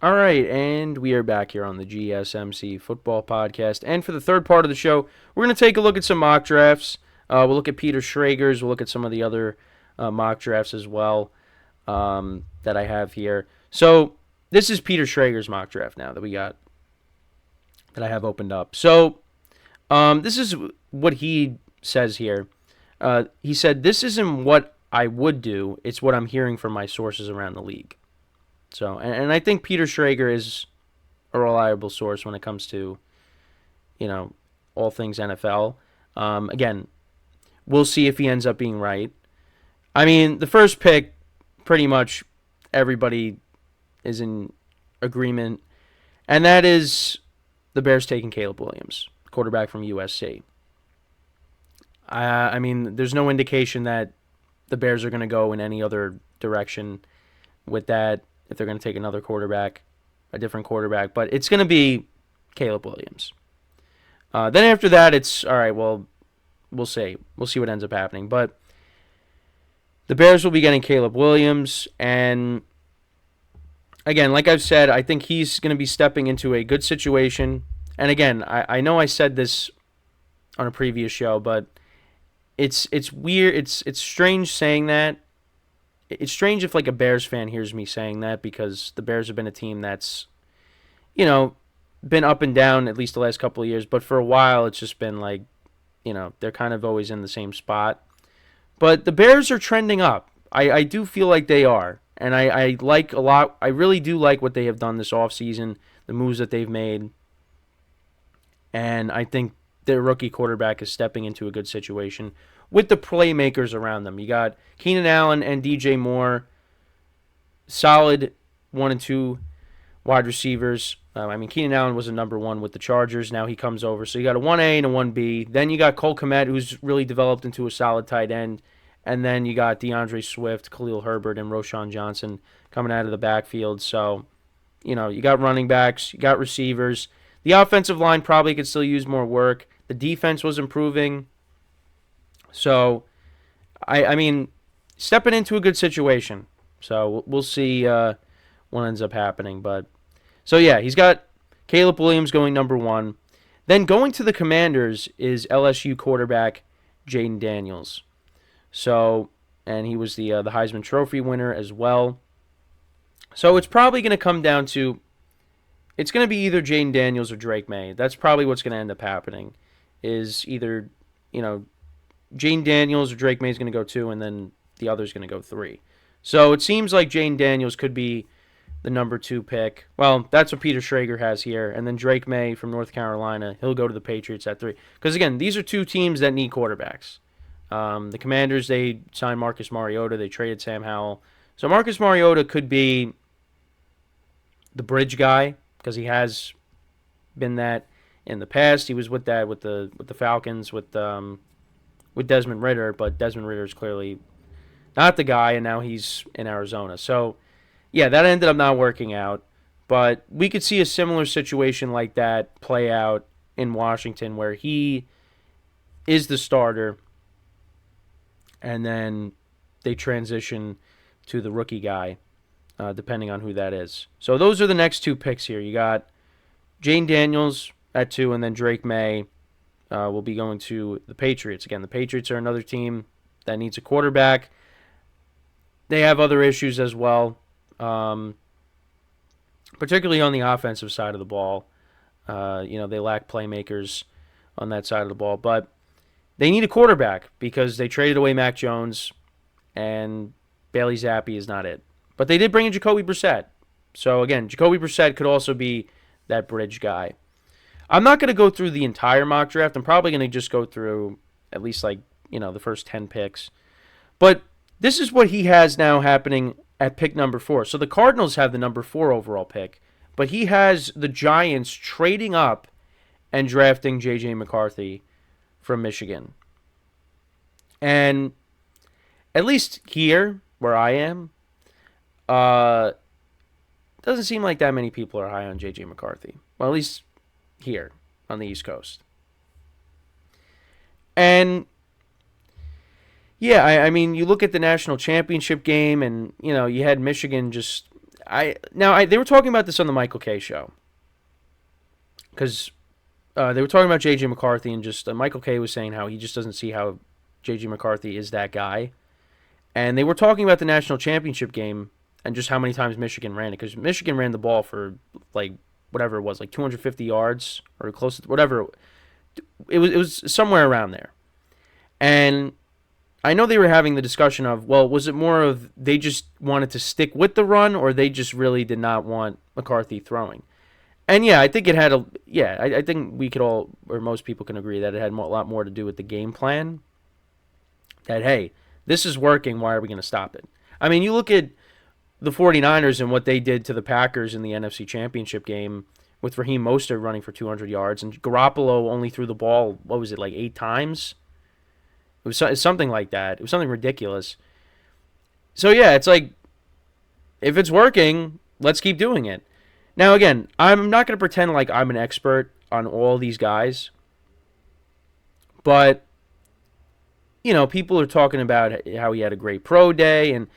All right, and we are back here on the GSMC Football Podcast. And for the third part of the show, we're going to take a look at some mock drafts. We'll look at Peter Schrager's. We'll look at some of the other mock drafts as well that I have here. So this is Peter Schrager's mock draft now that I have opened up. So this is what he says here. He said, "This isn't what I would do. It's what I'm hearing from my sources around the league." So, and I think Peter Schrager is a reliable source when it comes to, all things NFL. Again, we'll see if he ends up being right. I mean, the first pick, pretty much everybody is in agreement, and that is the Bears taking Caleb Williams, quarterback from USC. I mean, there's no indication that the Bears are going to go in any other direction with that. If they're going to take another quarterback, a different quarterback. But it's going to be Caleb Williams. Then after that, it's, all right, well, we'll see. We'll see what ends up happening. But the Bears will be getting Caleb Williams. And, again, like I've said, I think he's going to be stepping into a good situation. And, again, I know I said this on a previous show, but it's weird. It's strange saying that. It's strange if, like, a Bears fan hears me saying that because the Bears have been a team that's, been up and down at least the last couple of years. But for a while, it's just been like, they're kind of always in the same spot. But the Bears are trending up. I do feel like they are. And I like a lot. I really do like what they have done this offseason, the moves that they've made. And I think their rookie quarterback is stepping into a good situation with the playmakers around them. You got Keenan Allen and DJ Moore, solid 1 and 2 wide receivers. Keenan Allen was a number 1 with the Chargers. Now he comes over. So you got a 1A and a 1B. Then you got Cole Kmet, who's really developed into a solid tight end. And then you got DeAndre Swift, Khalil Herbert, and Roschon Johnson coming out of the backfield. So, you got running backs, you got receivers. The offensive line probably could still use more work. The defense was improving. So, I mean, stepping into a good situation. So, we'll see what ends up happening. But so, yeah, he's got Caleb Williams going number 1. Then going to the Commanders is LSU quarterback Jayden Daniels. So, and he was the Heisman Trophy winner as well. So, it's probably going to come down to, it's going to be either Jayden Daniels or Drake May. That's probably what's going to end up happening is either, Jayden Daniels or Drake May is going to go 2, and then the other's going to go 3. So it seems like Jayden Daniels could be the number 2 pick. Well, that's what Peter Schrager has here. And then Drake May from North Carolina, he'll go to the Patriots at 3. Because, again, these are 2 teams that need quarterbacks. The Commanders, they signed Marcus Mariota. They traded Sam Howell. So Marcus Mariota could be the bridge guy because he has been that in the past. He was with the Falcons with Desmond Ridder, but Desmond Ridder is clearly not the guy, and now he's in Arizona. So, yeah, that ended up not working out. But we could see a similar situation like that play out in Washington where he is the starter, and then they transition to the rookie guy, depending on who that is. So those are the next 2 picks here. You got Jayden Daniels at 2, and then Drake May will be going to the Patriots. Again, the Patriots are another team that needs a quarterback. They have other issues as well, particularly on the offensive side of the ball. They lack playmakers on that side of the ball. But they need a quarterback because they traded away Mac Jones, and Bailey Zappi is not it. But they did bring in Jacoby Brissett. So, again, Jacoby Brissett could also be that bridge guy. I'm not going to go through the entire mock draft. I'm probably going to just go through at least the first 10 picks. But this is what he has now happening at pick number 4. So the Cardinals have the number 4 overall pick, but he has the Giants trading up and drafting J.J. McCarthy from Michigan. And at least here, where I am, doesn't seem like that many people are high on J.J. McCarthy. Well, at least here on the East Coast. And yeah, I mean, you look at the national championship game, and you had Michigan just. They were talking about this on the Michael Kay show because they were talking about J.J. McCarthy and just Michael Kay was saying how he just doesn't see how J.J. McCarthy is that guy, and they were talking about the national championship game and just how many times Michigan ran it because Michigan ran the ball for like whatever it was, like 250 yards or close to whatever it was somewhere around there, and I know they were having the discussion of, well, was it more of they just wanted to stick with the run or they just really did not want McCarthy throwing? And yeah, I think it had I think we could all, or most people can agree that it had a lot more to do with the game plan. That, hey, this is working, why are we going to stop it? I mean, you look at the 49ers and what they did to the Packers in the NFC Championship game with Raheem Mostert running for 200 yards and Garoppolo only threw the ball, what was it, like 8 times? It was something like that. It was something ridiculous. So, yeah, it's like, if it's working, let's keep doing it. Now, again, I'm not going to pretend like I'm an expert on all these guys. But, you know, people are talking about how he had a great pro day. And,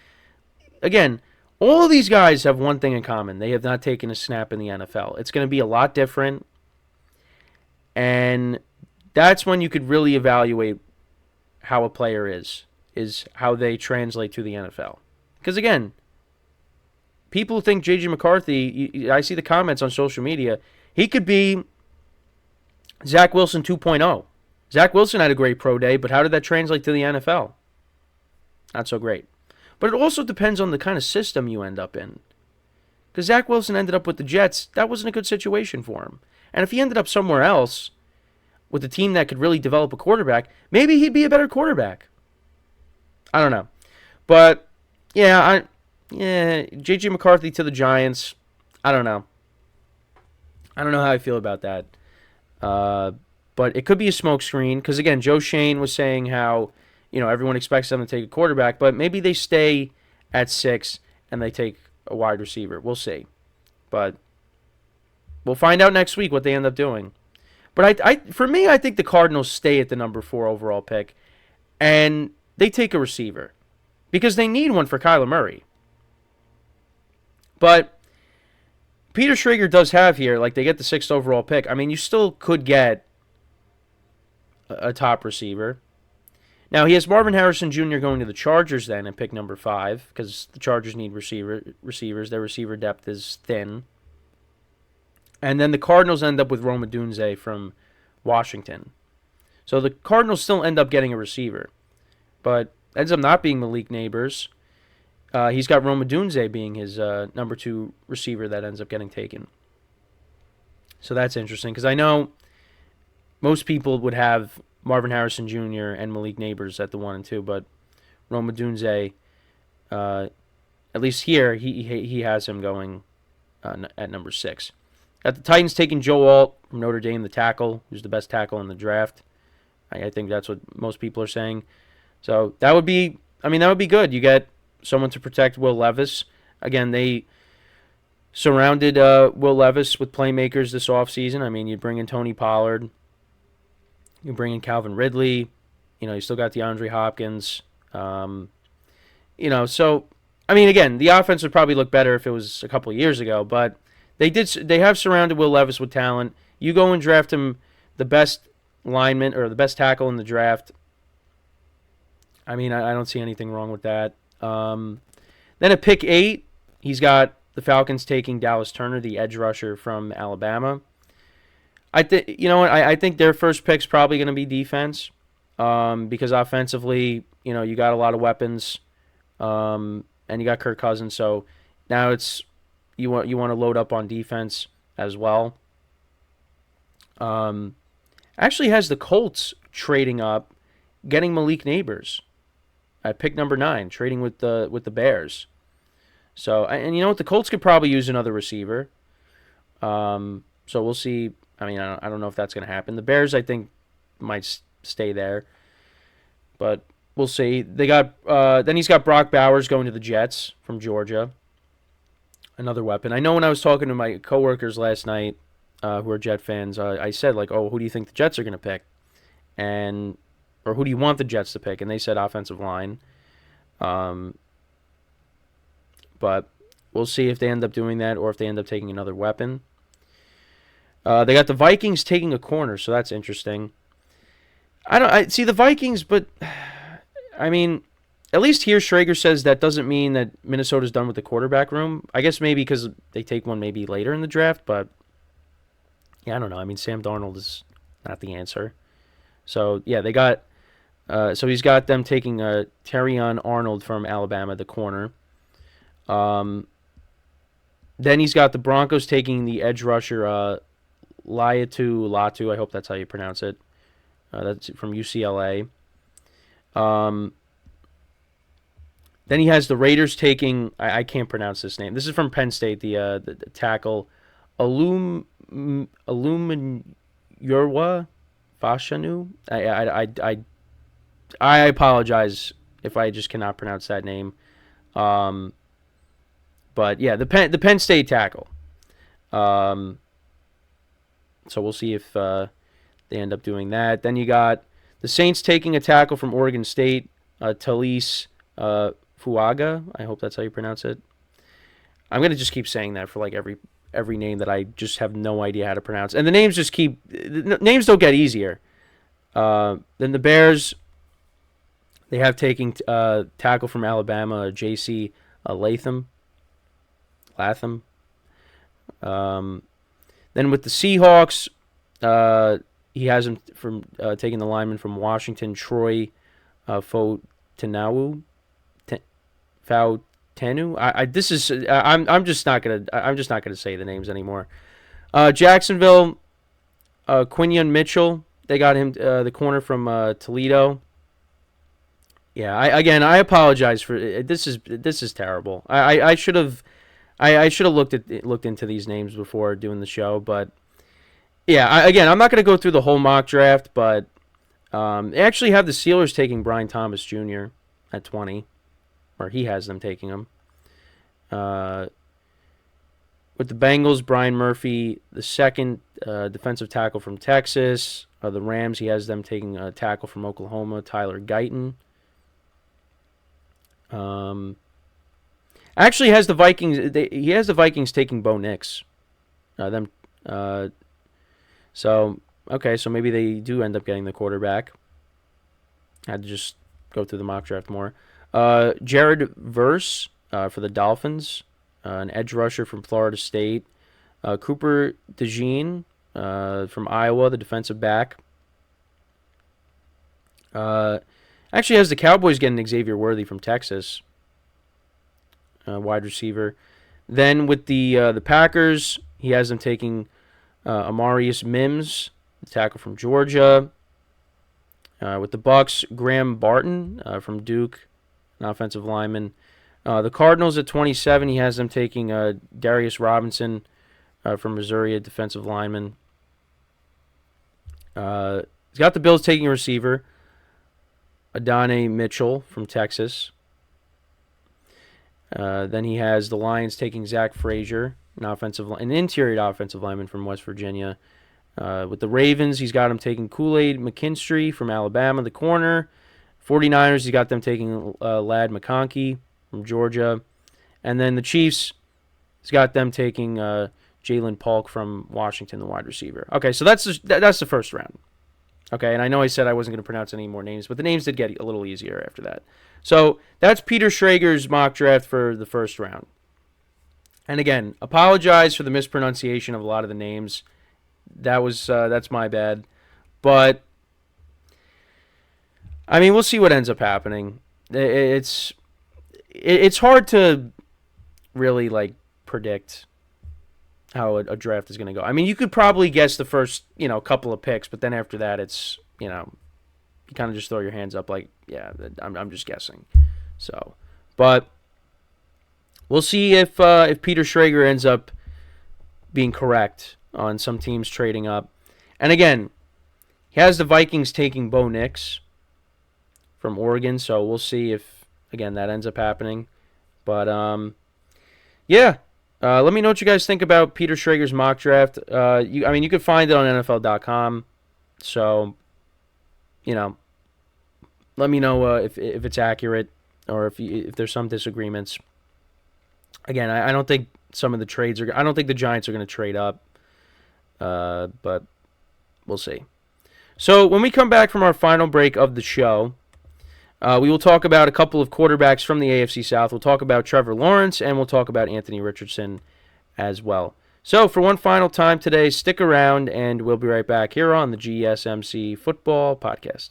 again, all of these guys have one thing in common. They have not taken a snap in the NFL. It's going to be a lot different. And that's when you could really evaluate how a player is how they translate to the NFL. Because, again, people think J.J. McCarthy, I see the comments on social media, he could be Zach Wilson 2.0. Zach Wilson had a great pro day, but how did that translate to the NFL? Not so great. But it also depends on the kind of system you end up in. Because Zach Wilson ended up with the Jets, that wasn't a good situation for him. And if he ended up somewhere else, with a team that could really develop a quarterback, maybe he'd be a better quarterback. I don't know. But, J.J. McCarthy to the Giants, I don't know. I don't know how I feel about that. But it could be a smokescreen, because, again, Joe Shane was saying how, you know, everyone expects them to take a quarterback, but maybe they stay at 6 and they take a wide receiver. We'll see. But we'll find out next week what they end up doing. But for me, I think the Cardinals stay at the number 4 overall pick, and they take a receiver because they need one for Kyler Murray. But Peter Schrager does have here, like they get the 6th overall pick. I mean, you still could get a top receiver. Now, he has Marvin Harrison Jr. going to the Chargers then at pick number 5 because the Chargers need receivers. Their receiver depth is thin. And then the Cardinals end up with Rome Odunze from Washington. So the Cardinals still end up getting a receiver. But ends up not being Malik Neighbors. He's got Rome Odunze being his number 2 receiver that ends up getting taken. So that's interesting because I know most people would have Marvin Harrison Jr. and Malik Neighbors at the 1 and 2, but Rome Odunze, at least here, he has him going at number 6. At the Titans, taking Joe Alt from Notre Dame, the tackle, who's the best tackle in the draft. I think that's what most people are saying. So that would be good. You get someone to protect Will Levis. Again, they surrounded Will Levis with playmakers this offseason. I mean, you bring in Tony Pollard. You bring in Calvin Ridley. You know, you still got DeAndre Hopkins. So, I mean, again, the offense would probably look better if it was a couple of years ago, but They have surrounded Will Levis with talent. You go and draft him the best lineman or the best tackle in the draft. I mean, I don't see anything wrong with that. Then at pick 8, he's got the Falcons taking Dallas Turner, the edge rusher from Alabama. I think their first pick's probably going to be defense because offensively, you know, you got a lot of weapons, and you got Kirk Cousins. So now it's you want to load up on defense as well. Actually has the Colts trading up, getting Malik Neighbors at pick number 9, trading with the Bears. So, and you know what, the Colts could probably use another receiver. So we'll see. I mean, I don't know if that's going to happen. The Bears, I think, might stay there, but we'll see. They got then he's got Brock Bowers going to the Jets from Georgia. Another weapon. I know when I was talking to my coworkers last night, who are Jet fans, I said like, "Oh, who do you think the Jets are going to pick?" Or who do you want the Jets to pick? And they said offensive line. But We'll see if they end up doing that or if they end up taking another weapon. They got the Vikings taking a corner, so that's interesting. I see the Vikings, but I mean, at least here Schrager says that doesn't mean that Minnesota's done with the quarterback room. I guess maybe because they take one maybe later in the draft, but yeah, I don't know. I mean, Sam Darnold is not the answer. So yeah, they got. So he's got them taking Terrion Arnold from Alabama, the corner. Then he's got the Broncos taking the edge rusher Latu. I hope that's how you pronounce it. That's from UCLA. Then he has the Raiders taking. I can't pronounce this name. This is from Penn State. The tackle, Aluminurwa Fashanu. I apologize if I just cannot pronounce that name. But yeah, the Penn State tackle. So we'll see if they end up doing that. Then you got the Saints taking a tackle from Oregon State, Talise Fuaga. I hope that's how you pronounce it. I'm gonna just keep saying that for like every name that I just have no idea how to pronounce, and the names don't get easier. Then the Bears, they have taking tackle from Alabama, J.C. Latham. Then with the Seahawks, he has him from taking the lineman from Washington, Troy Fautanu. I'm just not gonna say the names anymore. Jacksonville, Quinion Mitchell. They got him the corner from Toledo. Yeah, I apologize for this is terrible. I should have looked into these names before doing the show, but yeah, I'm not going to go through the whole mock draft, but they actually have the Steelers taking Brian Thomas Jr. at 20, or he has them taking him. With the Bengals, Brian Murphy, the second defensive tackle from Texas. The Rams, he has them taking a tackle from Oklahoma, Tyler Guyton. Actually, has the Vikings. He has the Vikings taking Bo Nix. So maybe they do end up getting the quarterback. I had to just go through the mock draft more. Jared Verse for the Dolphins, an edge rusher from Florida State. Cooper DeJean from Iowa, the defensive back. Actually has the Cowboys getting Xavier Worthy from Texas, wide receiver. Then with the Packers, he has them taking Amarius Mims, the tackle from Georgia. With the Bucks, Graham Barton from Duke, an offensive lineman. The Cardinals at 27, he has them taking Darius Robinson from Missouri, a defensive lineman. He's got the Bills taking a receiver, Adonai Mitchell from Texas. Then he has the Lions taking Zach Frazier, an interior offensive lineman from West Virginia. With the Ravens, he's got him taking Kool-Aid McKinstry from Alabama, the corner. 49ers, he's got them taking Ladd McConkey from Georgia. And then the Chiefs, he's got them taking Jalen Polk from Washington, the wide receiver. Okay, so that's the first round. Okay, and I know I said I wasn't going to pronounce any more names, but the names did get a little easier after that. So that's Peter Schrager's mock draft for the first round. And again, apologize for the mispronunciation of a lot of the names. That's my bad. But I mean, we'll see what ends up happening. It's hard to really like predict how a draft is going to go. I mean, you could probably guess the first, couple of picks, but then after that, it's, you kind of just throw your hands up like, yeah, I'm just guessing. So, but we'll see if Peter Schrager ends up being correct on some teams trading up. And again, he has the Vikings taking Bo Nix from Oregon, so we'll see if, again, that ends up happening. But, yeah. Let me know what you guys think about Peter Schrager's mock draft. You can find it on NFL.com. So, let me know if it's accurate or if there's some disagreements. Again, I don't think some of the trades are. I don't think the Giants are going to trade up, but we'll see. So when we come back from our final break of the show, we will talk about a couple of quarterbacks from the AFC South. We'll talk about Trevor Lawrence, and we'll talk about Anthony Richardson as well. So for one final time today, stick around, and we'll be right back here on the GSMC Football Podcast.